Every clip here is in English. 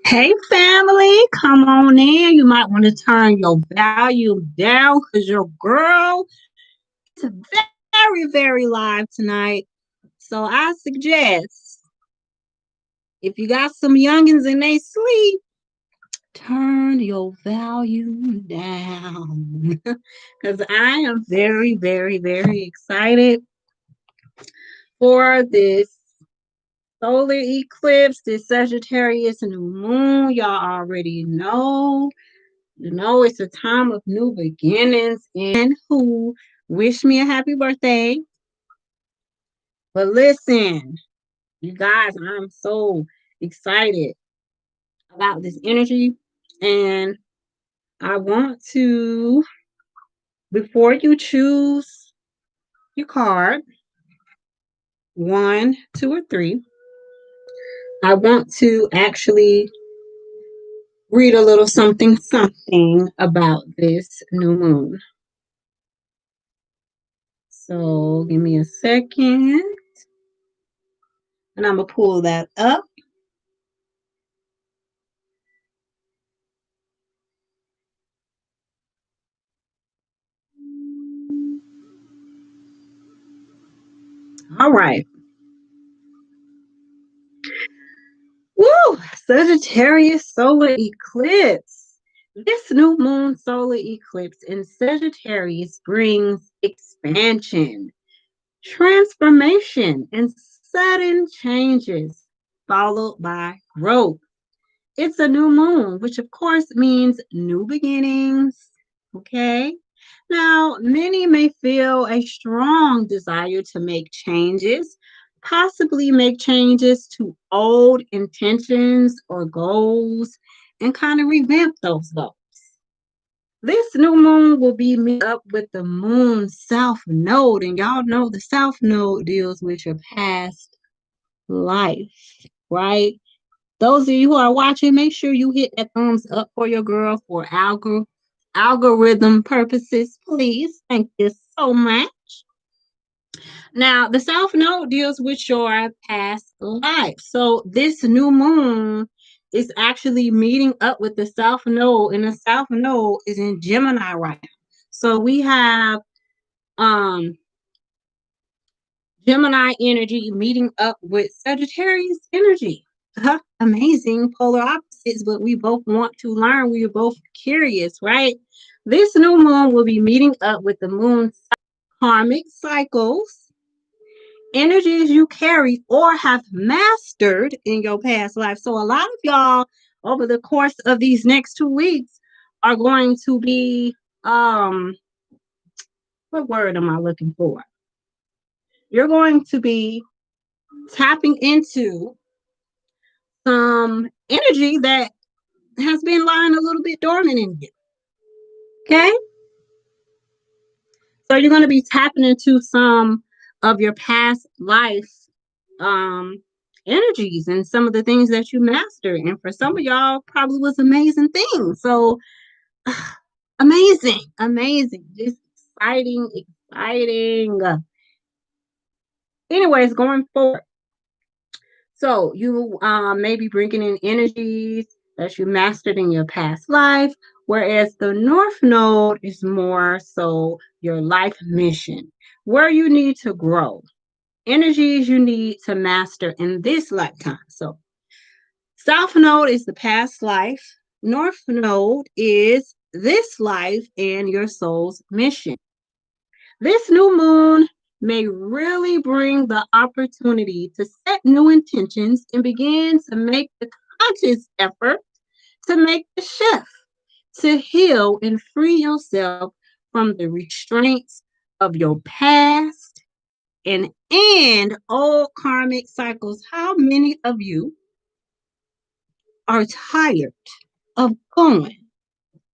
Hey family, come on in. You might want to turn your volume down because your girl is very, very live tonight. So I suggest if you got some youngins and they sleep, turn your volume down. Because I am very, very, very excited for this solar eclipse, this Sagittarius new moon. Y'all already know. You know, it's a time of new beginnings. And who wish me a happy birthday. But listen, you guys, I'm so excited about this energy. And I want to, before you choose your card, one, two, or three, I want to actually read a little something about this new moon. So give me a second. And I'm going to pull that up. All right. Woo! Sagittarius solar eclipse. This new moon solar eclipse in Sagittarius brings expansion, transformation, and sudden changes, followed by growth. It's a new moon, which of course means new beginnings. Okay. Now, many may feel a strong desire to make changes, possibly make changes to old intentions or goals, and kind of revamp those goals. This new moon will be meet up with the moon south node, and y'all know the south node deals with your past life, right? Those of you who are watching, make sure you hit that thumbs up for your girl for algorithm purposes, please. Thank you so much. Now, the South Node deals with your past life. So this new moon is actually meeting up with the South Node, and the South Node is in Gemini right now. So we have um Gemini energy meeting up with Sagittarius energy. Amazing polar opposites, but we both want to learn. We are both curious, right? This new moon will be meeting up with the moon's karmic cycles, energies you carry or have mastered in your past life. So, a lot of y'all over the course of these next 2 weeks are going to be, what word am I looking for? You're going to be tapping into some energy that has been lying a little bit dormant in you. Okay? So you're going to be tapping into some of your past life um energies and some of the things that you mastered. And for some of y'all, probably was amazing things. So amazing, amazing, just exciting, exciting. Anyways, going forward. So you may be bringing in energies that you mastered in your past life, whereas the North Node is more so your life mission, where you need to grow, energies you need to master in this lifetime. So South Node is the past life, North Node is this life and your soul's mission. This new moon may really bring the opportunity to set new intentions and begin to make the conscious effort to make the shift, to heal and free yourself from the restraints of your past and end old karmic cycles. How many of you are tired of going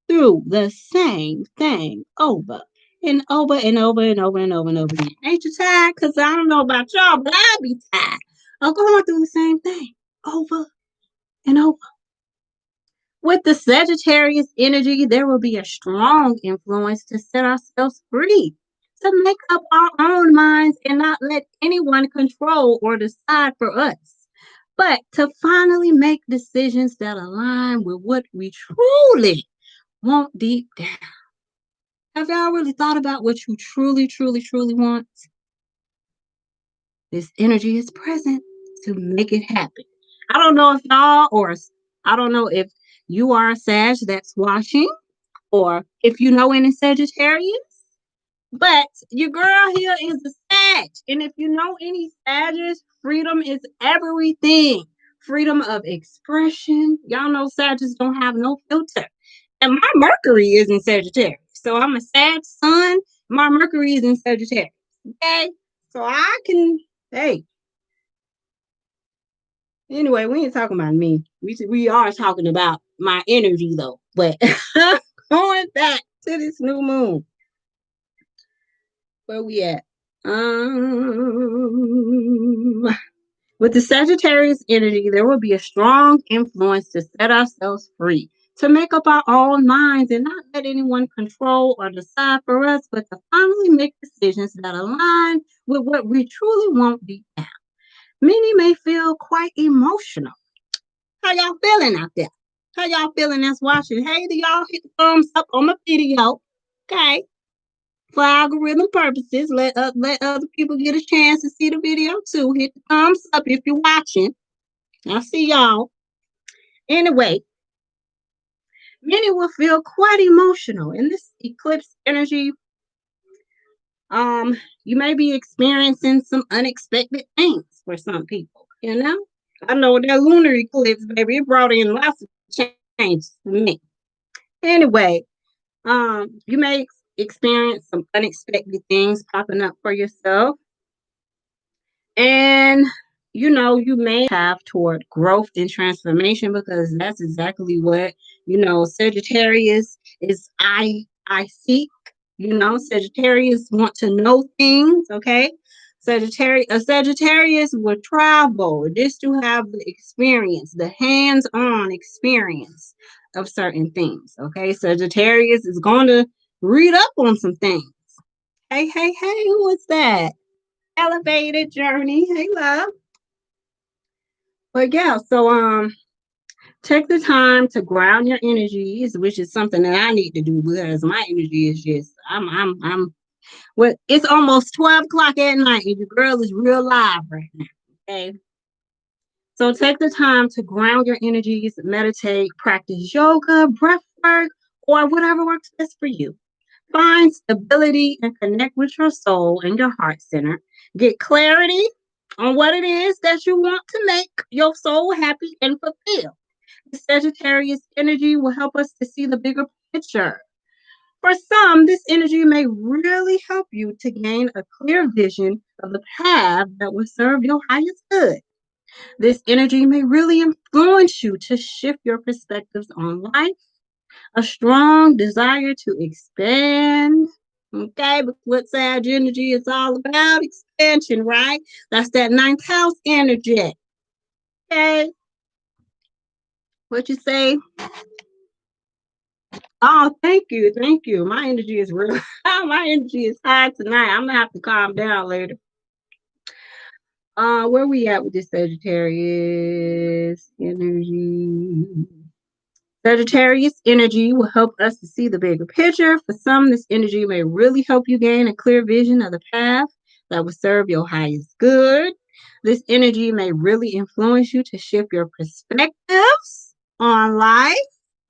through the same thing over and over and over and over and over and over again? Ain't you tired? Because I don't know about y'all, but I be tired of going through the same thing over and over. With the Sagittarius energy, there will be a strong influence to set ourselves free, to make up our own minds and not let anyone control or decide for us. but to finally make decisions that align with what we truly want deep down. Have y'all really thought about what you truly, truly, truly want? This energy is present to make it happen. I don't know if y'all, or I don't know if you are a Sag that's watching, or if you know any Sagittarius, but your girl here is a Sag. And if you know any Sagittarius, freedom is everything. Freedom of expression. Y'all know Sagittarius don't have no filter. And my Mercury is in Sagittarius. So I'm a Sag sun. My Mercury is in Sagittarius. Okay? So I can, hey, anyway, we ain't talking about me. We are talking about my energy though. But going back to this new moon, where we at? Um, with the Sagittarius energy, there will be a strong influence to set ourselves free, to make up our own minds and not let anyone control or decide for us, but to finally make decisions that align with what we truly want deep down. Many may feel quite emotional. How y'all feeling out there? How y'all feeling that's watching? Hey, do y'all hit the thumbs up on my video? Okay. For algorithm purposes, let other people get a chance to see the video too. Hit the thumbs up if you're watching. I see y'all. Anyway, many will feel quite emotional in this eclipse energy. You may be experiencing some unexpected things for some people. You know, I know that lunar eclipse, baby, it brought in lots of changes for me. Anyway, you may experience some unexpected things popping up for yourself. And you may have toward growth and transformation because that's exactly what, Sagittarius is I seek. Sagittarius want to know things, okay? Sagittarius will travel just to have the experience, the hands-on experience of certain things. Okay. Sagittarius is going to read up on some things. Hey, hey, hey, who is that? Elevated journey. Hey, love. But yeah, so take the time to ground your energies, which is something that I need to do because my energy is just I'm well, it's almost 12 o'clock at night and your girl is real live right now. Okay. So take the time to ground your energies, meditate, practice yoga, breath work, or whatever works best for you. Find stability and connect with your soul and your heart center. Get clarity on what it is that you want to make your soul happy and fulfilled. The Sagittarius energy will help us to see the bigger picture. For some, this energy may really help you to gain a clear vision of the path that will serve your highest good. This energy may really influence you to shift your perspectives on life, a strong desire to expand. Okay, but what Sag energy is all about? Expansion, right? That's that ninth house energy. Okay, what you say? Oh, thank you, thank you. My energy is real. My energy is high tonight. I'm gonna have to calm down later. Where we at with this Sagittarius energy? Sagittarius energy will help us to see the bigger picture. For some, this energy may really help you gain a clear vision of the path that will serve your highest good. This energy may really influence you to shift your perspectives on life.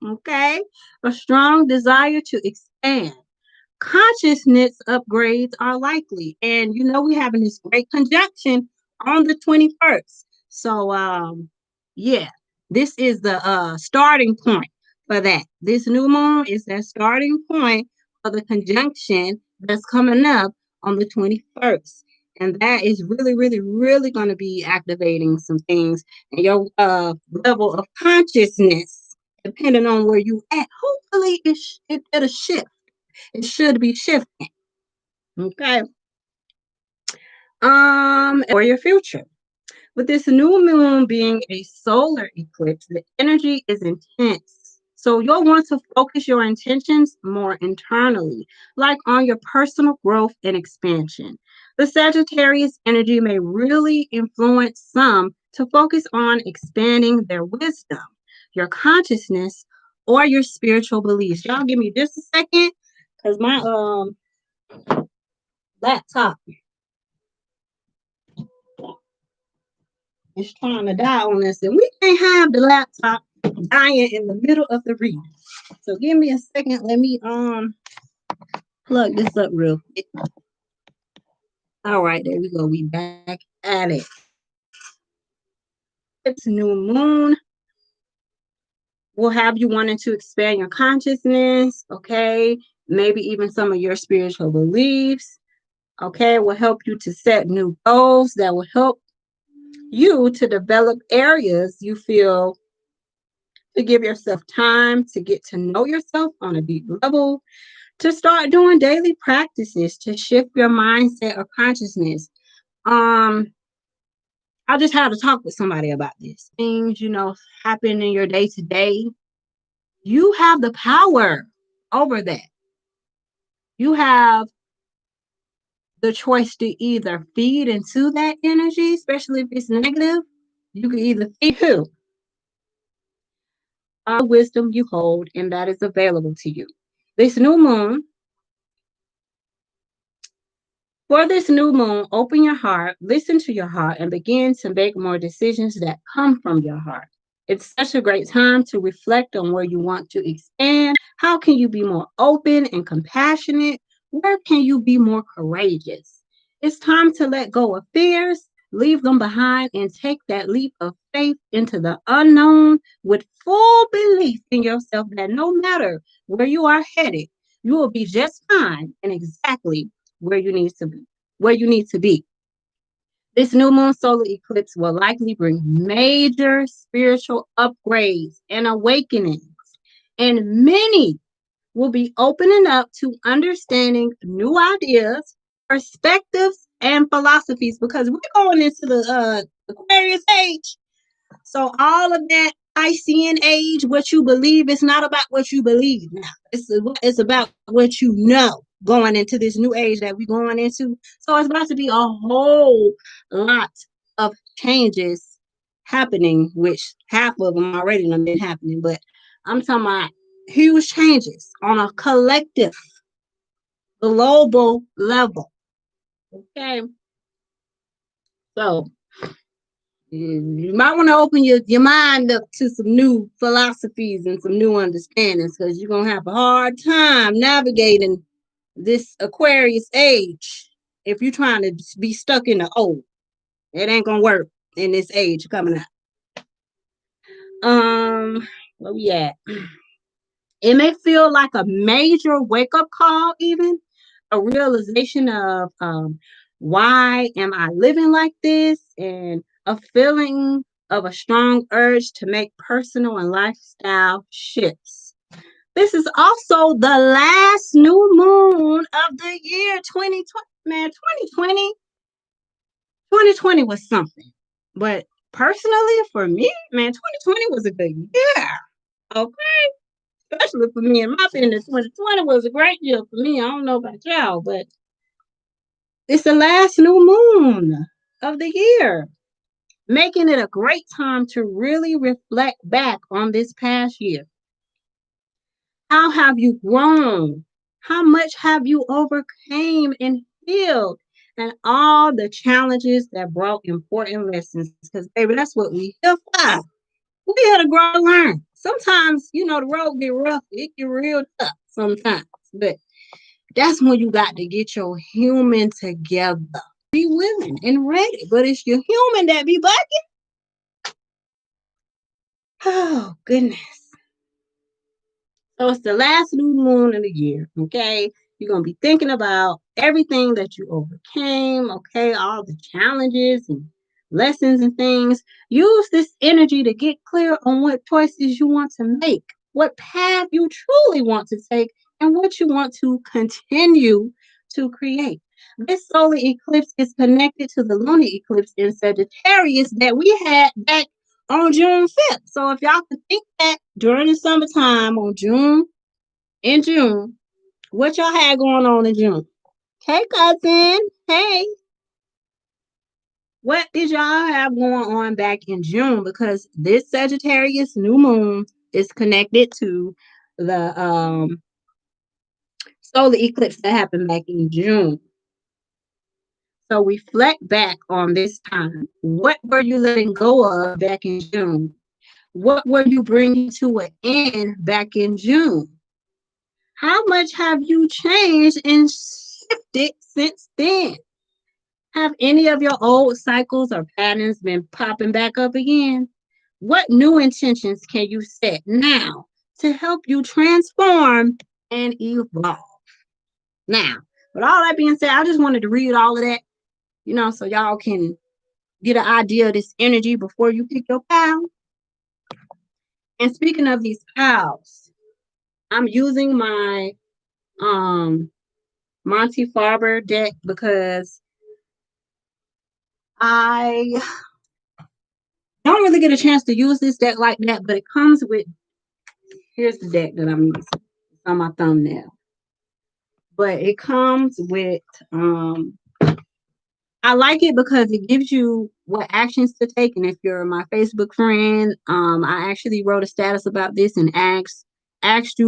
Okay. A strong desire to expand. Consciousness upgrades are likely. And we're having this great conjunction on the 21st. So yeah, this is the starting point for that. This new moon is that starting point for the conjunction that's coming up on the 21st. And that is really, really, really going to be activating some things in your level of consciousness, depending on where you at. Hopefully, it'll shift. It should be shifting. Okay. For your future. With this new moon being a solar eclipse, the energy is intense. So you'll want to focus your intentions more internally, like on your personal growth and expansion. The Sagittarius energy may really influence some to focus on expanding their wisdom, your consciousness, or your spiritual beliefs. Y'all give me just a second because my laptop is trying to die on us, and we can't have the laptop dying in the middle of the read. So give me a second. Let me plug this up real quick. All right, there we go. We back at it. It's new moon. Will have you wanting to expand your consciousness, okay? Maybe even some of your spiritual beliefs, okay? Will help you to set new goals that will help you to develop areas you feel to give yourself time to get to know yourself on a deep level, to start doing daily practices to shift your mindset or consciousness. I just had to talk with somebody about this. Things, happen in your day to day. You have the power over that. You have the choice to either feed into that energy, especially if it's negative. You can either feed who? All the wisdom you hold, and that is available to you. This new moon, For this new moon, open your heart, listen to your heart, and begin to make more decisions that come from your heart. It's such a great time to reflect on where you want to expand. How can you be more open and compassionate? Where can you be more courageous? It's time to let go of fears, leave them behind, and take that leap of faith into the unknown with full belief in yourself that no matter where you are headed, you will be just fine and exactly where you need to be. Where you need to be. This new moon solar eclipse will likely bring major spiritual upgrades and awakenings, and many will be opening up to understanding new ideas, perspectives, and philosophies because we're going into the Aquarius age. So all of that Piscean age, what you believe, is not about what you believe now. It's about what you know going into this new age that we're going into. So it's about to be a whole lot of changes happening, which half of them already have been happening. But I'm talking about huge changes on a collective, global level. Okay. So you might want to open your mind up to some new philosophies and some new understandings because you're going to have a hard time navigating this Aquarius age if you're trying to be stuck in the old. It ain't going to work in this age coming up. Where we at? It may feel like a major wake-up call, even a realization of why am I living like this, and a feeling of a strong urge to make personal and lifestyle shifts. This is also the last new moon of the year 2020. Man, 2020 was something. But personally, for me, man, 2020 was a good year. Okay? Especially for me. In my opinion, 2020 was a great year for me. I don't know about y'all, but it's the last new moon of the year, making it a great time to really reflect back on this past year. How have you grown? How much have you overcame and healed? And all the challenges that brought important lessons. Because, baby, that's what we here for. We here to grow and learn. Sometimes, the road get rough. It get real tough sometimes. But that's when you got to get your human together. Be willing and ready. But it's your human that be bucking. Oh, goodness. So it's the last new moon of the year, okay? You're going to be thinking about everything that you overcame, okay? All the challenges and lessons and things. Use this energy to get clear on what choices you want to make, what path you truly want to take, and what you want to continue to create. This solar eclipse is connected to the lunar eclipse in Sagittarius that we had back on June 5th. So if y'all can think back during the summertime in June, what y'all had going on in June? Hey, cousin. Hey. What did y'all have going on back in June? Because this Sagittarius new moon is connected to the solar eclipse that happened back in June. So reflect back on this time. What were you letting go of back in June? What were you bringing to an end back in June? How much have you changed and shifted since then? Have any of your old cycles or patterns been popping back up again? What new intentions can you set now to help you transform and evolve? Now, with all that being said, I just wanted to read all of that, so y'all can get an idea of this energy before you pick your pal. And speaking of these pals, I'm using my Monty Farber deck because I don't really get a chance to use this deck like that, but it comes with, here's the deck that I'm using. It's on my thumbnail. But it comes with, I like it because it gives you what actions to take. And if you're my Facebook friend, I actually wrote a status about this and I asked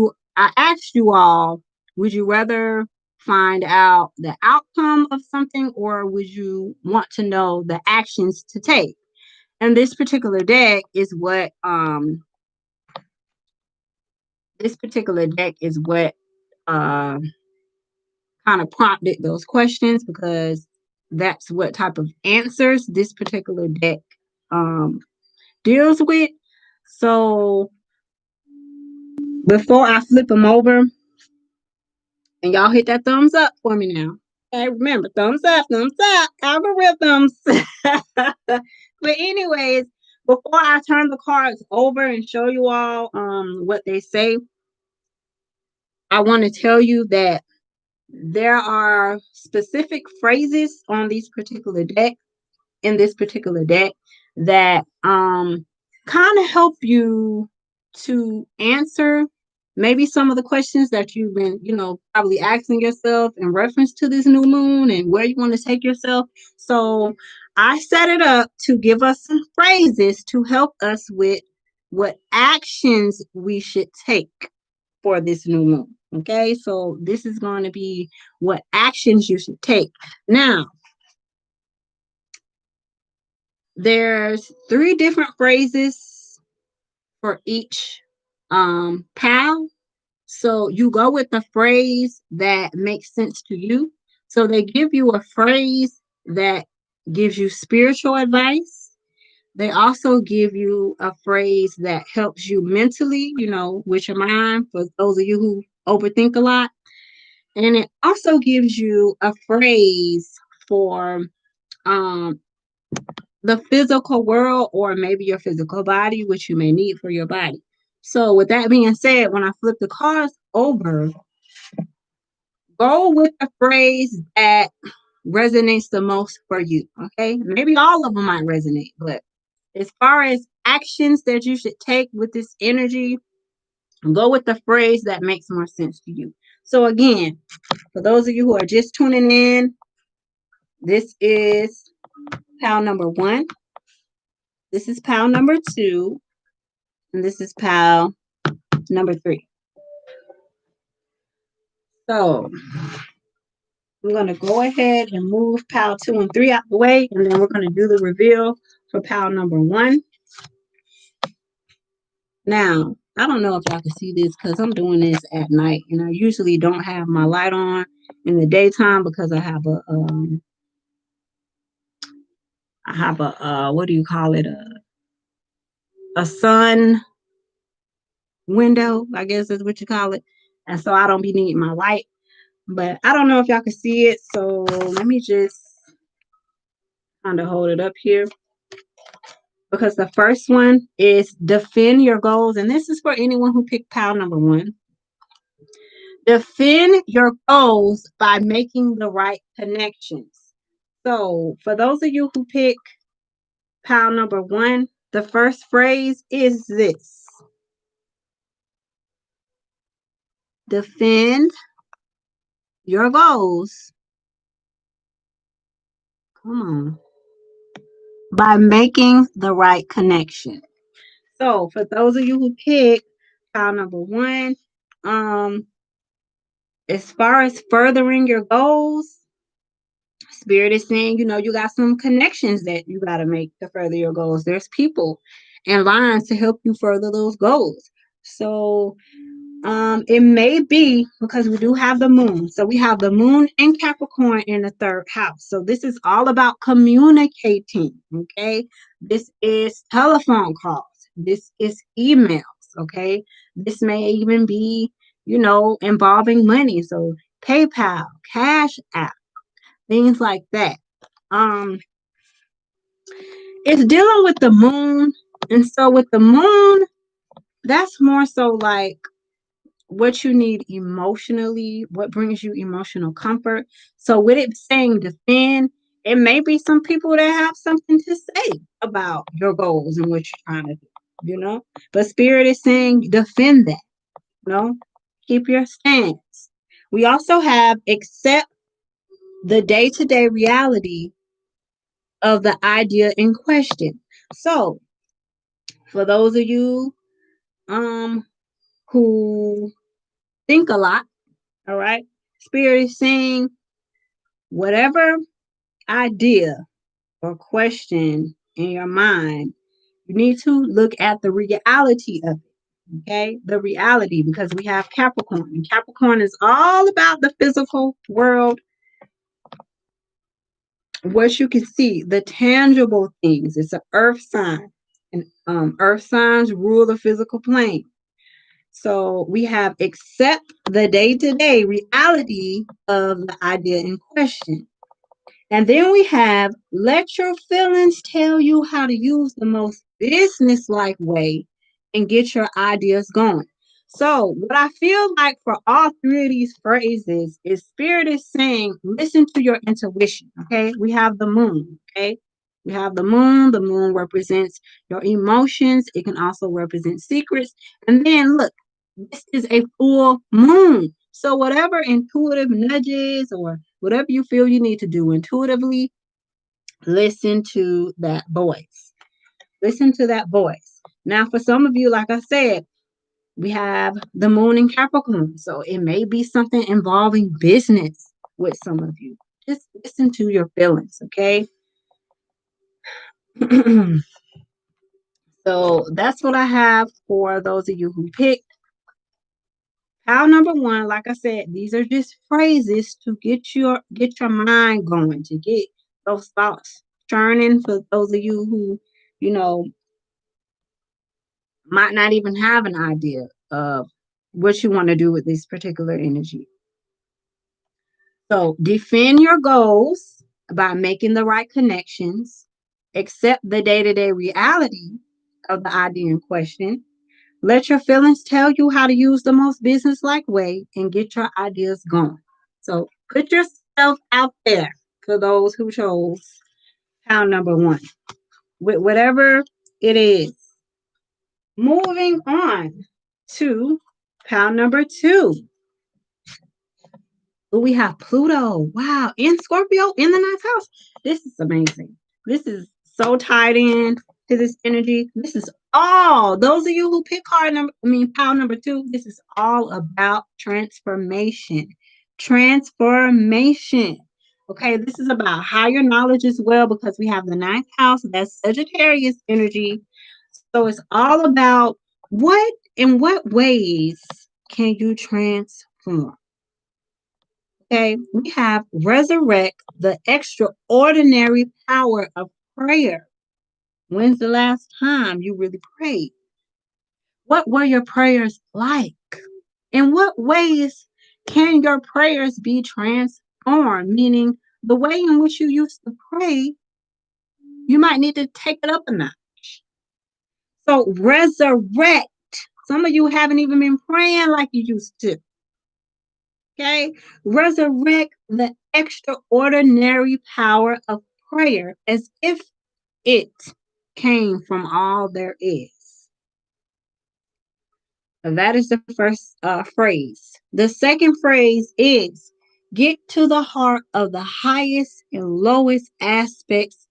you all, would you rather find out the outcome of something or would you want to know the actions to take? And this particular deck is what uh, kind of prompted those questions because that's what type of answers this particular deck um, deals with. So before I flip them over, and y'all hit that thumbs up for me now. Okay, remember, thumbs up, algorithms. But anyways, before I turn the cards over and show you all what they say, I want to tell you that there are specific phrases on these particular decks in this particular deck that kind of help you to answer maybe some of the questions that you've been, probably asking yourself in reference to this new moon and where you want to take yourself. So I set it up to give us some phrases to help us with what actions we should take for this new moon. Okay, so this is going to be what actions you should take. Now, there's 3 different phrases for each pal. So you go with the phrase that makes sense to you. So they give you a phrase that gives you spiritual advice. They also give you a phrase that helps you mentally, with your mind, for those of you who overthink a lot. And it also gives you a phrase for um, the physical world or maybe your physical body, which you may need for your body. So, with that being said, when I flip the cards over, go with the phrase that resonates the most for you. Okay, maybe all of them might resonate, but as far as actions that you should take with this energy, go with the phrase that makes more sense to you. So, again, for those of you who are just tuning in, this is pal number 1. This is pal number 2. And this is pal number 3. So I'm going to go ahead and move pal 2 and 3 out the way. And then we're going to do the reveal for pal number 1. Now, I don't know if y'all can see this because I'm doing this at night. And I usually don't have my light on in the daytime because I have a what do you call it? A sun window, I guess is what you call it. And so I don't be needing my light. But I don't know if y'all can see it. So let me just kind of hold it up here. Because the first one is defend your goals. And this is for anyone who picked pile number 1. Defend your goals by making the right connections. So for those of you who pick pile number 1, the first phrase is this. Defend your goals. Come on. by making the right connection. So for those of you who picked pile number one, um, as far as furthering your goals, Spirit is saying, you got some connections that you got to make to further your goals. There's people and lines to help you further those goals. So it may be because we do have the moon. So we have the moon and Capricorn in the third house. So this is all about communicating. Okay. This is telephone calls. This is emails. Okay. This may even be, involving money. So PayPal, Cash App, things like that. Um, it's dealing with the moon. And so with the moon, that's more so like what you need emotionally, what brings you emotional comfort. So with it saying defend, it may be some people that have something to say about your goals and what you're trying to do. But Spirit is saying defend that, keep your stance. We also have accept the day-to-day reality of the idea in question. So for those of you who think a lot, all right, Spirit is saying whatever idea or question in your mind, you need to look at the reality of it. Okay, the reality, because we have Capricorn, and Capricorn is all about the physical world, what you can see, the tangible things. It's an earth sign, and earth signs rule the physical plane. So we have accept the day-to-day reality of the idea in question. And then we have let your feelings tell you how to use the most business-like way and get your ideas going. So what I feel like for all three of these phrases is Spirit is saying, listen to your intuition. Okay. We have the moon. Okay. We have the moon. The moon represents your emotions. It can also represent secrets. And then look, this is a full moon. So whatever intuitive nudges or whatever you feel you need to do intuitively, listen to that voice. Listen to that voice. Now, for some of you, like I said, we have the moon in Capricorn. So it may be something involving business with some of you. Just listen to your feelings, okay? So that's what I have for those of you who picked. Pile number one, like I said, these are just phrases to get your mind going, to get those thoughts churning for those of you who, you know, might not even have an idea of what you want to do with this particular energy. So defend your goals by making the right connections, accept the day-to-day reality of the idea in question. Let your feelings tell you how to use the most business-like way and get your ideas going. So put yourself out there for those who chose pound number one, with whatever it is. Moving on to pound number two. We have Pluto. Wow. In Scorpio in the ninth house. This is amazing. This is so tied in to this energy. This is all those of you who pick pile number two. This is all about transformation. Transformation. Okay, this is about higher knowledge as well because we have the ninth house. That's Sagittarius energy. So it's all about in what ways can you transform? Okay, we have resurrect the extraordinary power of prayer. When's the last time you really prayed? What were your prayers like? In what ways can your prayers be transformed? Meaning, the way in which you used to pray, you might need to take it up a notch. So, resurrect. Some of you haven't even been praying like you used to. Okay, resurrect the extraordinary power of prayer as if it came from all there is. That is the first phrase. The second phrase is get to the heart of the highest and lowest aspects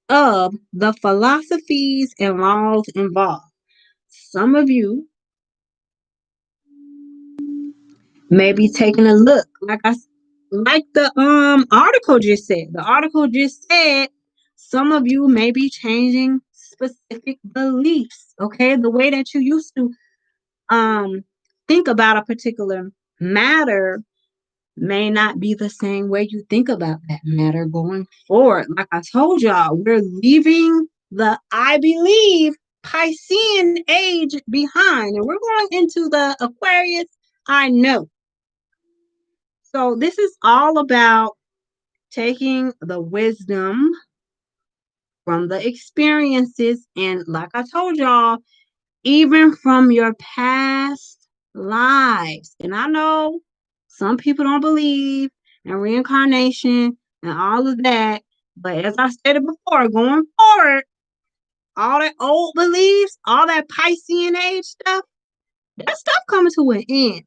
of the philosophies and laws involved. Some of you may be taking a look, like the article just said. The article just said some of you may be changing specific beliefs. Okay, the way that you used to think about a particular matter may not be the same way you think about that matter going forward. Like I told y'all, we're leaving the I believe Piscean age behind, and we're going into the Aquarius I know. So this is all about taking the wisdom from the experiences, and like I told y'all, even from your past lives. And I know some people don't believe in reincarnation and all of that, but as I stated before, going forward, all that old beliefs, all that Piscean age stuff, that stuff coming to an end.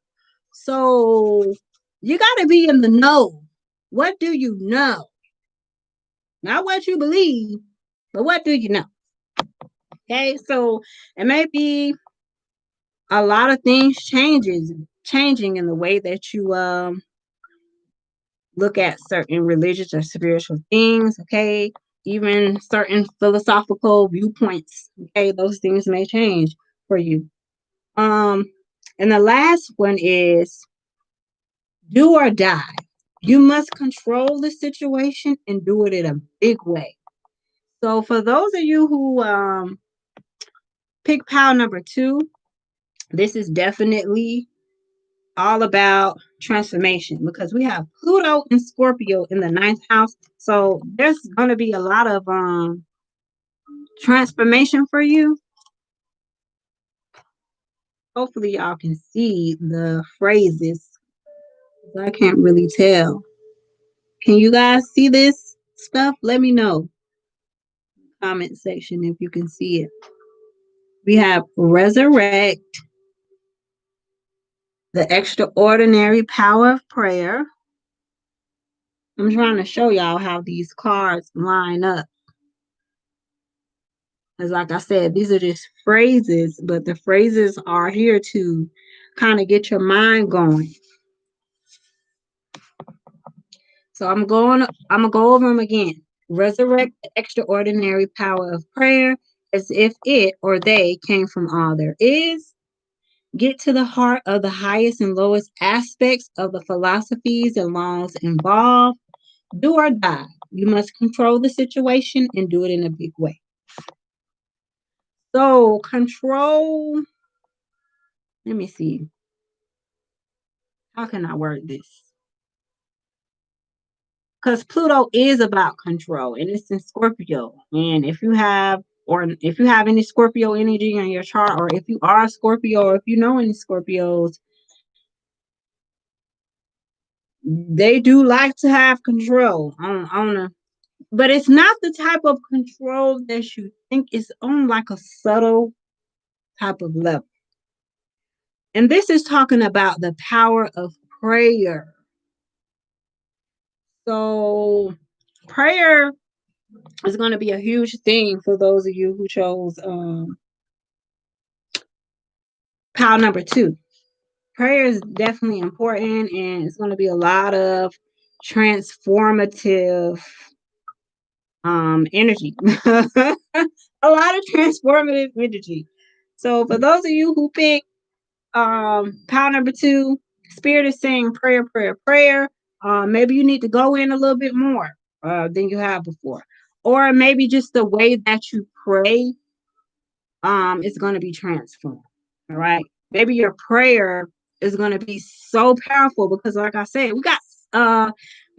So you got to be in the know. What do you know? Not what you believe, but what do you know? Okay, so it may be a lot of things changing in the way that you look at certain religious or spiritual things. Okay, even certain philosophical viewpoints. Okay, those things may change for you. Um, and the last one is do or die. You must control the situation and do it in a big way. So for those of you who pick pile number 2, this is definitely all about transformation because we have Pluto and Scorpio in the 9th house. So there's going to be a lot of transformation for you. Hopefully y'all can see the phrases. I can't really tell. Can you guys see this stuff? Let me know. Comment section if you can see it. We have resurrect, the extraordinary power of prayer. I'm trying to show y'all how these cards line up. Because like I said, these are just phrases, but the phrases are here to kind of get your mind going. So I'm gonna go over them again. Resurrect the extraordinary power of prayer as if it or they came from all there is. Get to the heart of the highest and lowest aspects of the philosophies and laws involved. Do or die. You must control the situation and do it in a big way. So control, let me see. How can I word this? Because Pluto is about control and it's in Scorpio. And if you have any Scorpio energy in your chart, or if you are a Scorpio, or if you know any Scorpios, they do like to have control but it's not the type of control that you think. It's on like a subtle type of level. And this is talking about the power of prayer. So prayer is going to be a huge thing for those of you who chose pile number 2. Prayer is definitely important, and it's going to be a lot of transformative energy. A lot of transformative energy. So for those of you who pick pile number 2, Spirit is saying prayer, prayer, prayer. Maybe you need to go in a little bit more than you have before. Or maybe just the way that you pray is going to be transformed. All right. Maybe your prayer is going to be so powerful because, like I said, we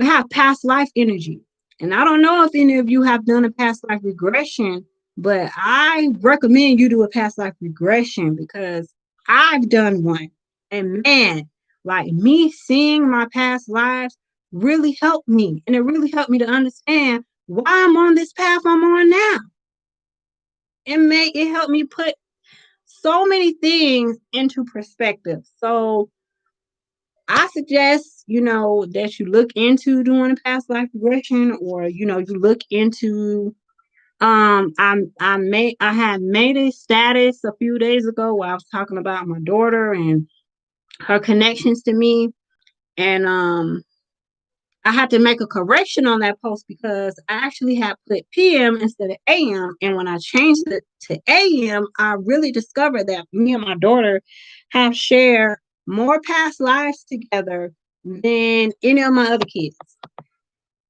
have past life energy. And I don't know if any of you have done a past life regression, but I recommend you do a past life regression because I've done one. And man, like me seeing my past lives really helped me. And it really helped me to understand why I'm on this path I'm on now. It helped me put so many things into perspective. So I suggest, that you look into doing a past life regression, or, you look into I had made a status a few days ago where I was talking about my daughter and her connections to me. And I had to make a correction on that post because I actually had put PM instead of AM. And when I changed it to AM, I really discovered that me and my daughter have shared more past lives together than any of my other kids.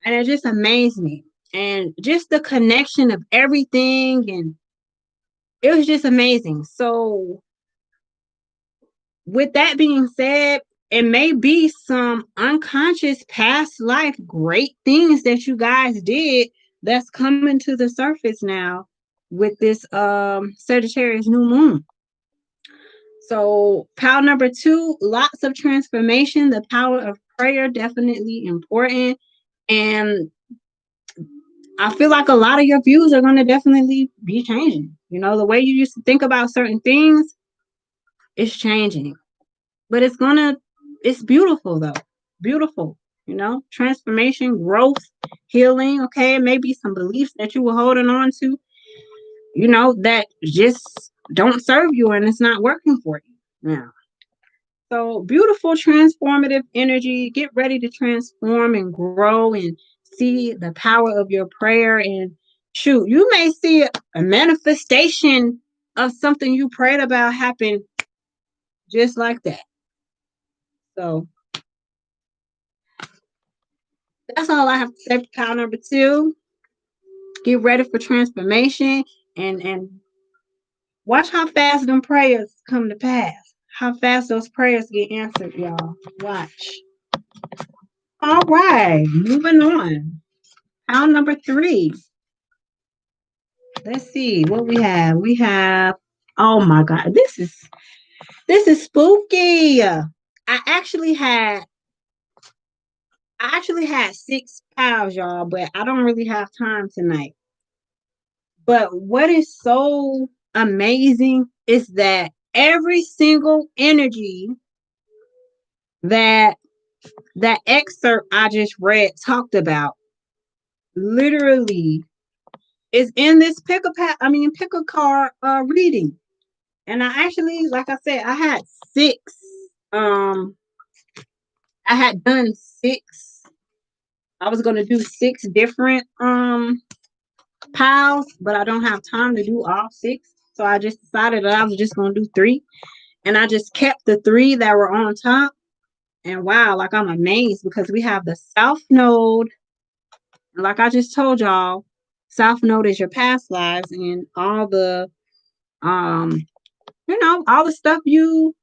And it just amazed me. And just the connection of everything. And it was just amazing. So, with that being said, it may be some unconscious past life great things that you guys did that's coming to the surface now with this Sagittarius new moon. So power number 2, lots of transformation. The power of prayer, definitely important. And I feel like a lot of your views are going to definitely be changing. You know, the way you used to think about certain things is changing. But it's beautiful though. Beautiful, you know, transformation, growth, healing. Okay, maybe some beliefs that you were holding on to, you know, that just don't serve you and it's not working for you now. So beautiful, transformative energy. Get ready to transform and grow and see the power of your prayer. And shoot, you may see a manifestation of something you prayed about happen just like that. So that's all I have to say for power number 2. Get ready for transformation and watch how fast them prayers come to pass. How fast those prayers get answered, y'all. Watch. All right, moving on. Power number 3. Let's see what we have. We have, oh my God, this is spooky. I actually had 6 pals, y'all, but I don't really have time tonight. But what is so amazing is that every single energy that that excerpt I just read talked about literally is in this pick a card reading. And I actually, like I said, I had 6 um I had done 6. I was going to do 6 different piles, but I don't have time to do all 6. So I just decided that I was just going to do 3. And I just kept the 3 that were on top. And wow, like I'm amazed because we have the South Node. And like I just told y'all, South Node is your past lives and all the um, all the stuff you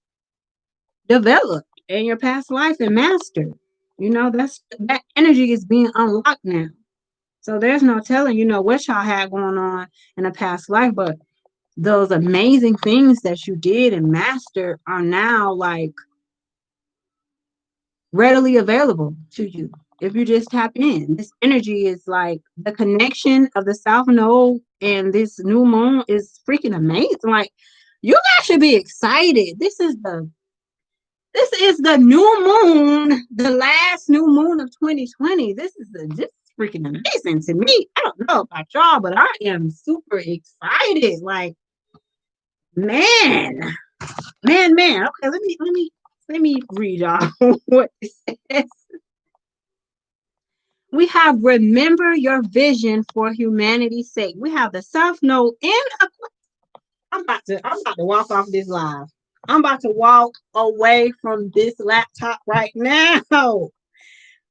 developed in your past life and mastered. You know, that energy is being unlocked now. So there's no telling, what y'all had going on in a past life, but those amazing things that you did and mastered are now like readily available to you if you just tap in. This energy is like the connection of the South Node and this new moon is freaking amazing. Like you guys should be excited. This is the new moon, the last new moon of 2020. This is freaking amazing to me. I don't know about y'all, but I am super excited. Like, man, man. Okay, let me read y'all what it says. We have remember your vision for humanity's sake. We have the South Node in a. I'm about to walk off this live. I'm about to walk away from this laptop right now.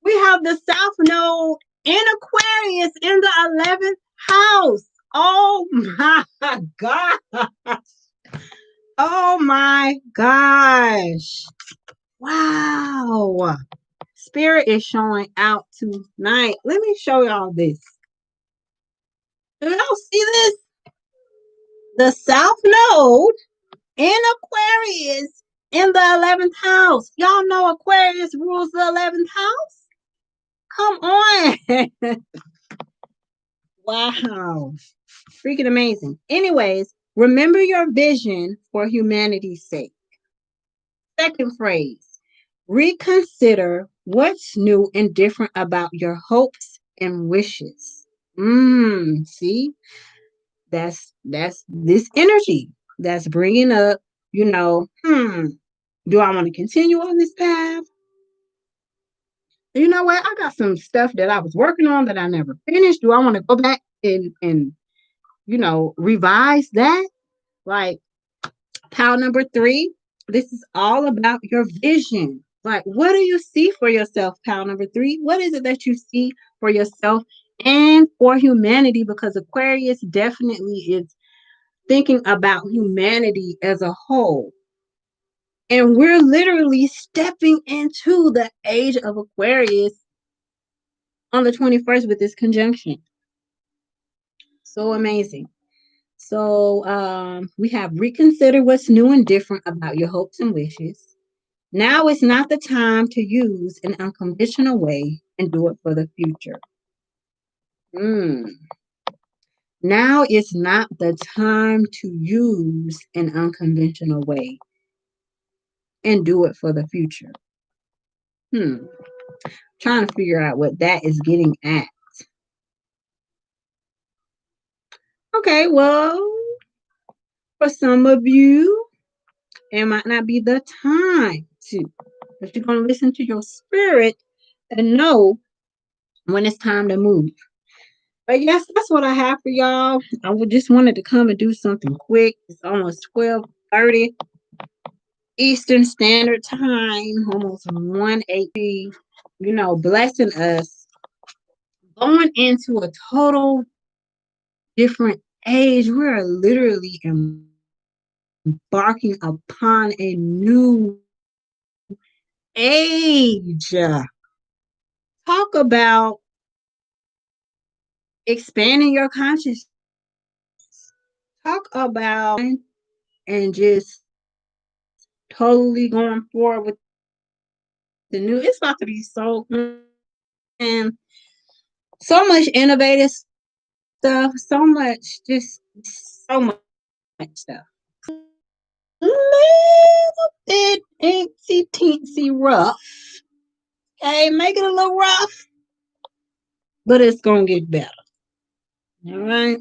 We have the South Node in Aquarius in the 11th house. Oh my God. Oh my gosh. Wow. Spirit is showing out tonight. Let me show y'all this. Do y'all see this? The South Node in Aquarius in the 11th house. Y'all know Aquarius rules the 11th house? Come on. Wow. Freaking amazing. Anyways, remember your vision for humanity's sake. Second phrase, reconsider what's new and different about your hopes and wishes. See, that's this energy that's bringing up, you know, do I want to continue on this path? You know what? I got some stuff that I was working on that I never finished. Do I want to go back and revise that? Like pile number 3, this is all about your vision. Like, what do you see for yourself, pile number 3? What is it that you see for yourself and for humanity? Because Aquarius definitely is thinking about humanity as a whole. And we're literally stepping into the age of Aquarius on the 21st with this conjunction. So amazing. So we have reconsider what's new and different about your hopes and wishes. Now is not the time to use an unconditional way and do it for the future. Mm. Now is not the time to use an unconventional way and do it for the future. Trying to figure out what that is getting at. Okay, well, for some of you, it might not be the time to, but you're going to listen to your spirit and know when it's time to move. But yes, that's what I have for y'all. I just wanted to come and do something quick. It's almost 12:30 Eastern Standard Time, almost 1:80. Blessing us, going into a total different age. We're literally embarking upon a new age. Talk about expanding your consciousness. Talk about and just totally going forward with the new. It's about to be so and so much innovative stuff, so much, just so much stuff. Little bit antsy teensy rough. Okay, make it a little rough, but it's gonna get better. All right,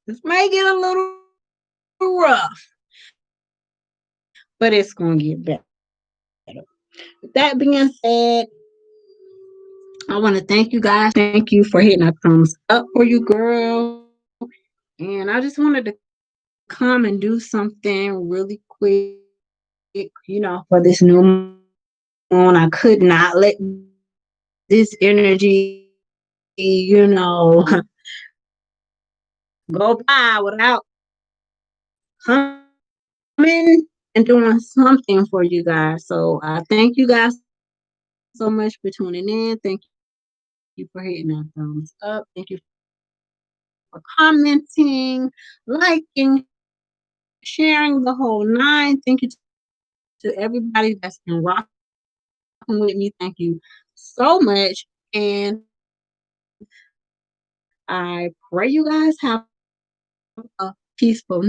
let's make it a little rough, but it's gonna get better. With that being said, I want to thank you guys. Thank you for hitting a thumbs up for you, girl. And I just wanted to come and do something really quick, for this new moon. I could not let this energy, go by without coming and doing something for you guys. So I thank you guys so much for tuning in. Thank you for hitting that thumbs up. Thank you for commenting, liking, sharing the whole nine. Thank you to everybody that's been rocking with me. Thank you so much. And I pray you guys have a peaceful